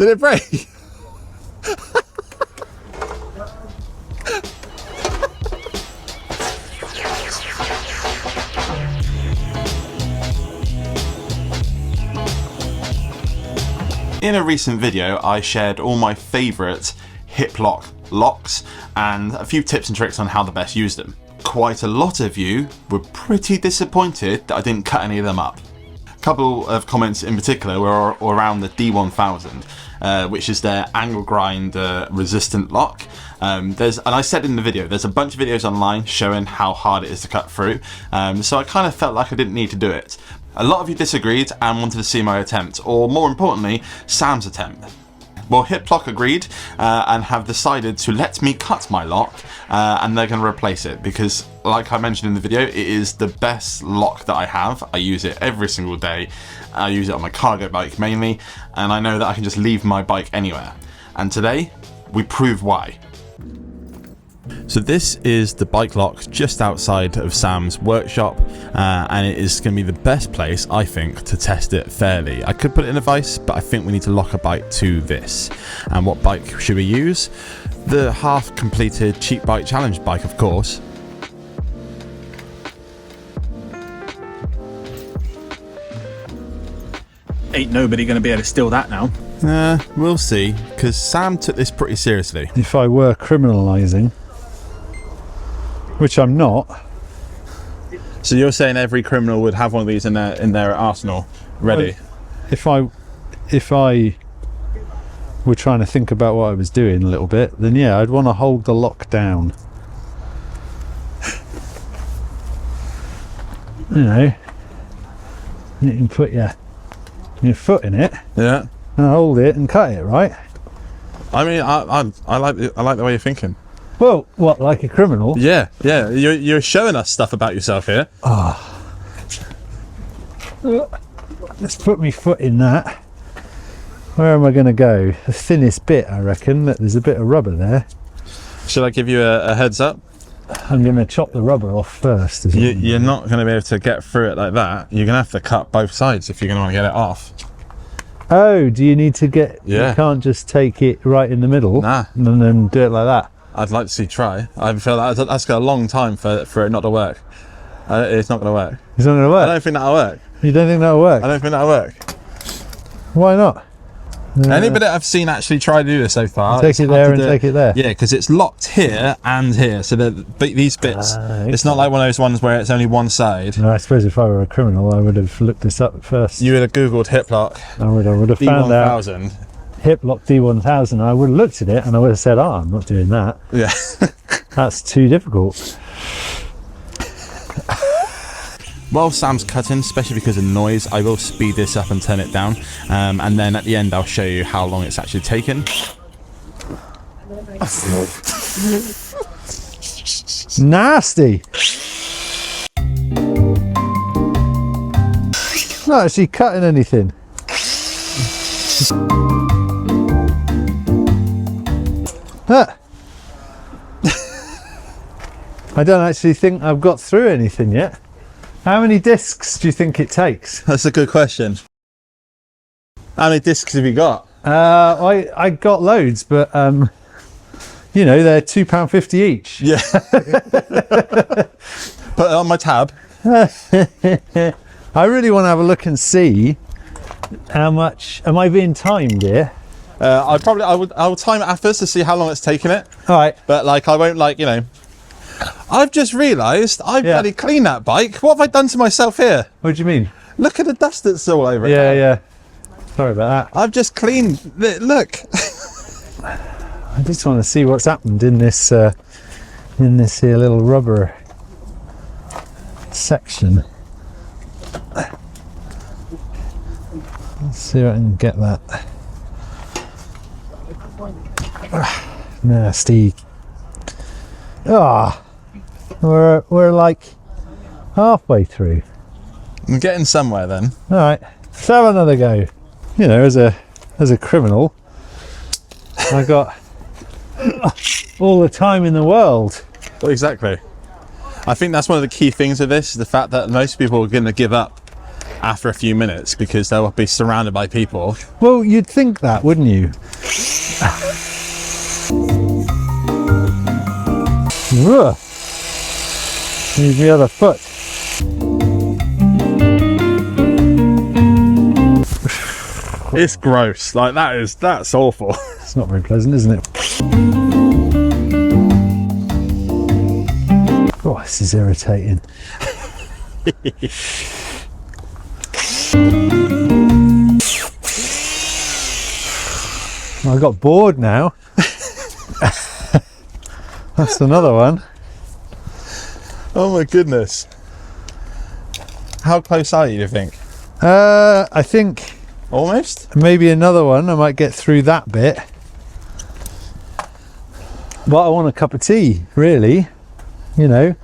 Did it break? In a recent video, I shared all my favourite Hiplok locks and a few tips and tricks on how to best use them. Quite a lot of you were pretty disappointed that I didn't cut any of them up. A couple of comments in particular were around the D1000, which is their angle grind resistant lock. And I said in the video, there's a bunch of videos online showing how hard it is to cut through, so I kind of felt like I didn't need to do it. A lot of you disagreed and wanted to see my attempt, or more importantly, Sam's attempt. Well, Hiplok agreed and have decided to let me cut my lock, and they're going to replace it because, like I mentioned in the video, it is the best lock that I have. I use it every single day. I use it on my cargo bike mainly, and I know that I can just leave my bike anywhere. And today, we prove why. So this is the bike lock just outside of Sam's workshop, and it is going to be the best place, I think, to test it fairly. I could put it in a vise, but I think we need to lock a bike to this. And what bike should we use? The half completed cheap bike challenge bike, of course. Ain't nobody going to be able to steal that now. We'll see, because Sam took this pretty seriously. If I were criminalising, which I'm not. So you're saying every criminal would have one of these in their arsenal, ready? Well, if I were trying to think about what I was doing a little bit, then yeah, I'd want to hold the lock down. You know, you can put your foot in it, yeah, and hold it and cut it, right? I mean, I like the way you're thinking. Well, what, like a criminal? Yeah. You're showing us stuff about yourself here. Oh. Let's put my foot in that. Where am I going to go? The thinnest bit, I reckon. Look, there's a bit of rubber there. Should I give you a heads up? I'm going to chop the rubber off first. You're not going to be able to get through it like that. You're going to have to cut both sides if you're going to want to get it off. Oh, do you need to get... Yeah. You can't just take it right in the middle? Nah. And then do it like that? I'd like to see try. I feel like that's got a long time for it not to work. It's not going to work. It's not going to work? I don't think that'll work. You don't think that'll work? I don't think that'll work. Why not? Anybody that I've seen actually try to do this so far, take it there and take it there. Yeah, because it's locked here and here, so these bits. It's not like one of those ones where it's only one side. No, I suppose if I were a criminal, I would have looked this up first. You would have googled Hiplok. I would have found out D1000. Hiplok D1000. I would have looked at it and I would have said, "Oh, I'm not doing that. Yeah, that's too difficult." While Sam's cutting, especially because of noise, I will speed this up and turn it down, and then at the end I'll show you how long it's actually taken. Nasty! Not actually cutting anything. Huh. I don't actually think I've got through anything yet. How many discs do you think it takes? That's a good question. How many discs have you got? I got loads, but you know, they're £2.50 each. Yeah. Put it on my tab. I really want to have a look and see how much. Am I being timed here? I will time it afterwards to see how long it's taken it. All right. But like, I won't, like, you know. I've just realised I've bloody cleaned that bike. What have I done to myself here? What do you mean? Look at the dust that's all over it. Yeah. Sorry about that. I've just cleaned it. Look. I just want to see what's happened in this here little rubber section. Let's see if I can get that. Nasty. Ah, we're like halfway through. I'm getting somewhere then. All right, let's have another go. You know, as a criminal, I got all the time in the world. Well, exactly. I think that's one of the key things of this, is the fact that most people are going to give up after a few minutes because they'll be surrounded by people. Well, you'd think that, wouldn't you? Ugh. Use the other foot. It's gross. Like that's awful. It's not very pleasant, isn't it? Oh, this is irritating. I got bored now. That's another one. Oh my goodness. How close are you, do you think? I think Almost? maybe another one. I might get through that bit. But I want a cup of tea, really. You know.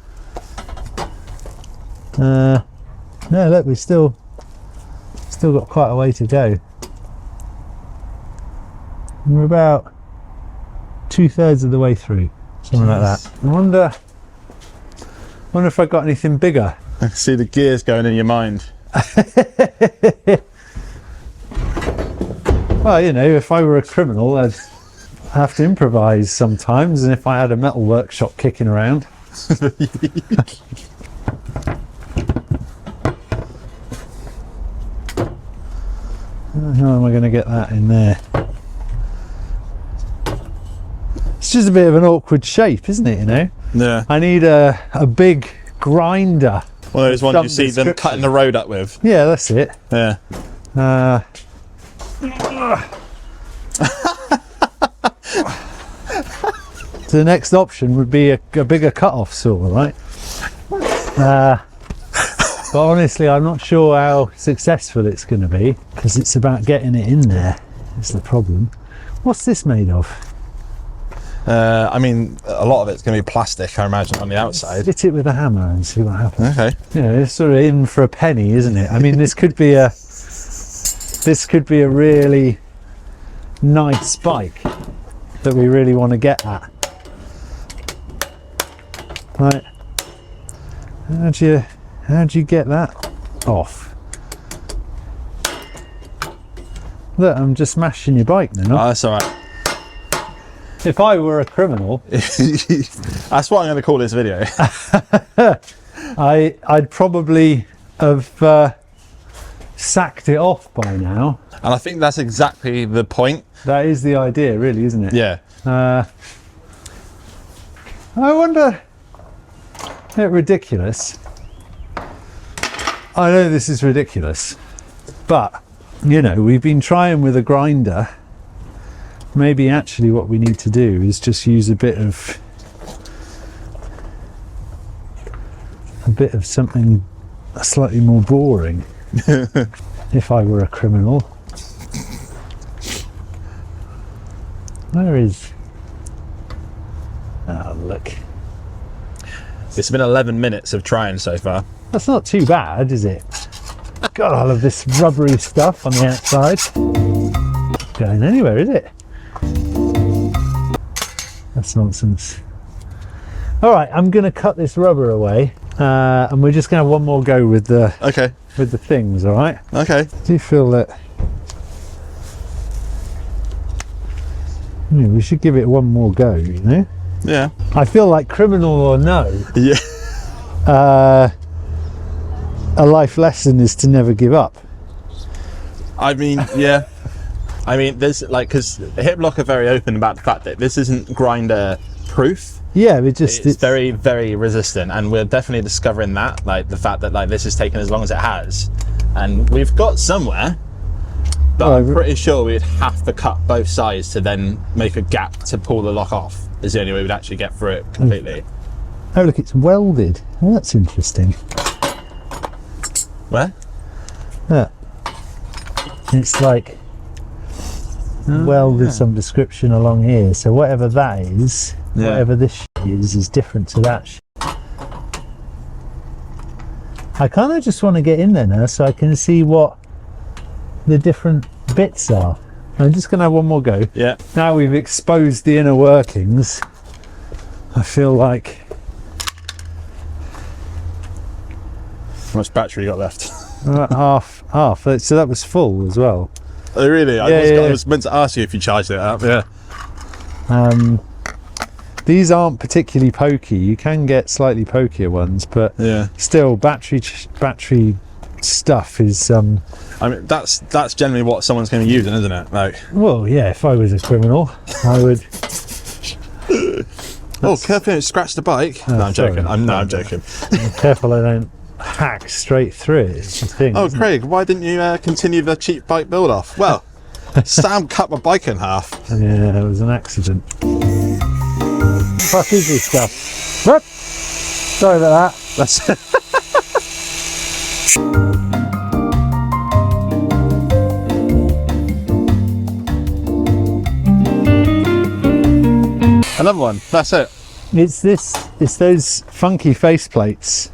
No, look, we've still got quite a way to go. We're about 2/3 of the way through, something like that. I wonder if I got anything bigger. I can see the gears going in your mind. Well, you know, if I were a criminal, I'd have to improvise sometimes, and if I had a metal workshop kicking around. How am I going to get that in there? It's just a bit of an awkward shape, isn't it, you know? Yeah. I need a big grinder. One of those ones Some you see them description. cutting the road up with. Yeah, that's it. Yeah. The next option would be a bigger cut-off saw, right? But honestly, I'm not sure how successful it's going to be, because it's about getting it in there is the problem. What's this made of? I mean, a lot of it's going to be plastic, I imagine, on the outside. Hit it with a hammer and see what happens. Okay. You know, it's sort of in for a penny, isn't it? I mean, this could be a really nice bike that we really want to get at. Right. How'd you get that off? Look, I'm just smashing your bike now. Oh, that's all right. If I were a criminal, That's what I'm going to call this video. I'd probably have sacked it off by now. And I think that's exactly the point. That is the idea, really, isn't it? Yeah. I wonder. Isn't it ridiculous? I know this is ridiculous, but you know, we've been trying with a grinder. Maybe actually what we need to do is just use a bit of something slightly more boring. If I were a criminal. Where is... Oh, look. It's been 11 minutes of trying so far. That's not too bad, is it? God, I love this rubbery stuff on the outside. Going anywhere, is it? That's nonsense. All right, I'm going to cut this rubber away, and we're just going to have one more go with the things. All right. Okay. Do you feel that? Yeah, we should give it one more go. You know. Yeah. I feel like, criminal or no, Yeah. a life lesson is to never give up. I mean, yeah. I mean, there's like, because Hiplok are very open about the fact that this isn't grinder proof. Yeah, it's very, very resistant, and we're definitely discovering that, like the fact that like this has taken as long as it has, and we've got somewhere. But I'm pretty sure we'd have to cut both sides to then make a gap to pull the lock off. Is the only way we'd actually get through it completely. Oh, look, it's welded. Oh, that's interesting. Where? Yeah. It's like welded some description along here. So whatever that is, whatever this is different to that. I kind of just want to get in there now so I can see what the different bits are. I'm just going to have one more go. Yeah. Now we've exposed the inner workings, I feel like... How much battery you got left? Half. So that was full as well. Oh, really? Yeah, I was meant to ask you if you charged it up. Yeah. These aren't particularly pokey. You can get slightly pokier ones, but Yeah. still, battery stuff is. I mean, that's generally what someone's going to use, isn't it? Like. Well, yeah. If I was a criminal, I would. Oh, careful! Scratch the bike. No, I'm joking. I'm joking. Careful, I don't hack straight through it. It's the thing. Oh, isn't Craig, why didn't you continue the cheap bike build off? Well, Sam cut my bike in half. it? Yeah, it was an accident. Fuck is this stuff? Whoop. Sorry about that. That's another one. That's it. It's those funky face plates.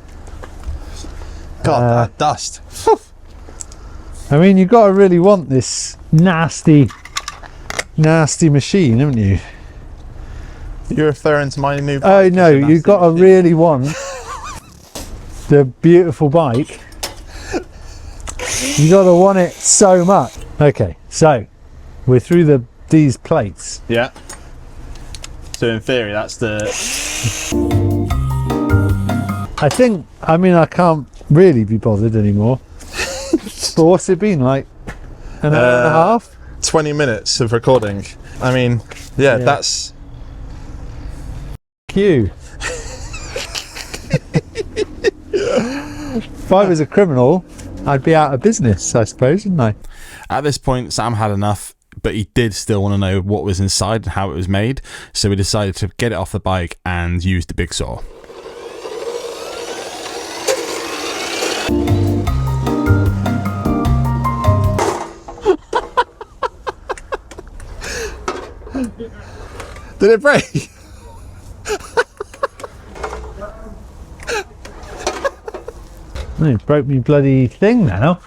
God, that dust. I mean, you've got to really want this nasty machine, haven't you? You're referring to my new bike? Oh no, you've got to really want the beautiful bike. You got to want it so much. Okay, so we're through these plates. Yeah. So in theory, that's the. I mean, I can't really be bothered anymore. But what's it been like? An hour and a half? 20 minutes of recording. I mean, yeah. That's. Q. If I was a criminal, I'd be out of business, I suppose, wouldn't I? At this point, Sam had enough, but he did still want to know what was inside and how it was made, so we decided to get it off the bike and use the big saw. Did it break? Oh, it broke me bloody thing now.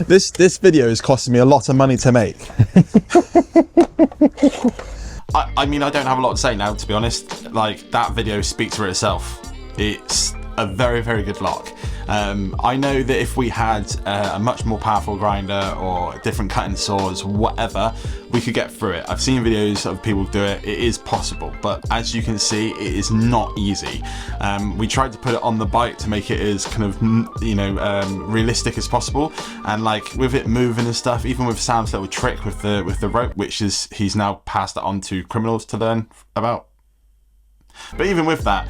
This video is costing me a lot of money to make. I mean, I don't have a lot to say now, to be honest. Like, that video speaks for itself. It's a very, very good lock. I know that if we had a much more powerful grinder or different cutting saws, whatever, we could get through it. I've seen videos of people do it. It is possible, but as you can see, it is not easy. We tried to put it on the bike to make it as kind of, realistic as possible. And like with it moving and stuff, even with Sam's little trick with the rope, which is he's now passed it on to criminals to learn about. But even with that,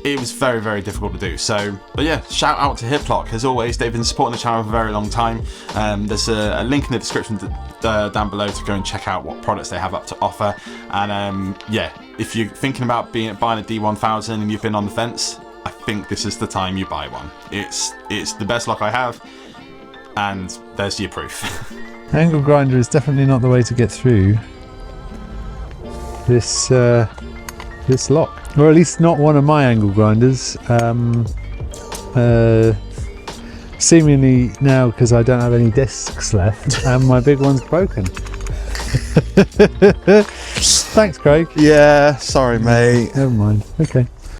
it was very, very difficult to do. So, but yeah, shout out to Hiplok. As always, they've been supporting the channel for a very long time. There's a link in the description down below to go and check out what products they have up to offer. And yeah, if you're thinking about buying a D1000 and you've been on the fence, I think this is the time you buy one. It's the best lock I have, and there's your proof. Angle grinder is definitely not the way to get through this lock, or at least not one of my angle grinders. Seemingly now, because I don't have any discs left and my big one's broken. Thanks, Craig. Yeah, sorry, mate. Never mind. Okay.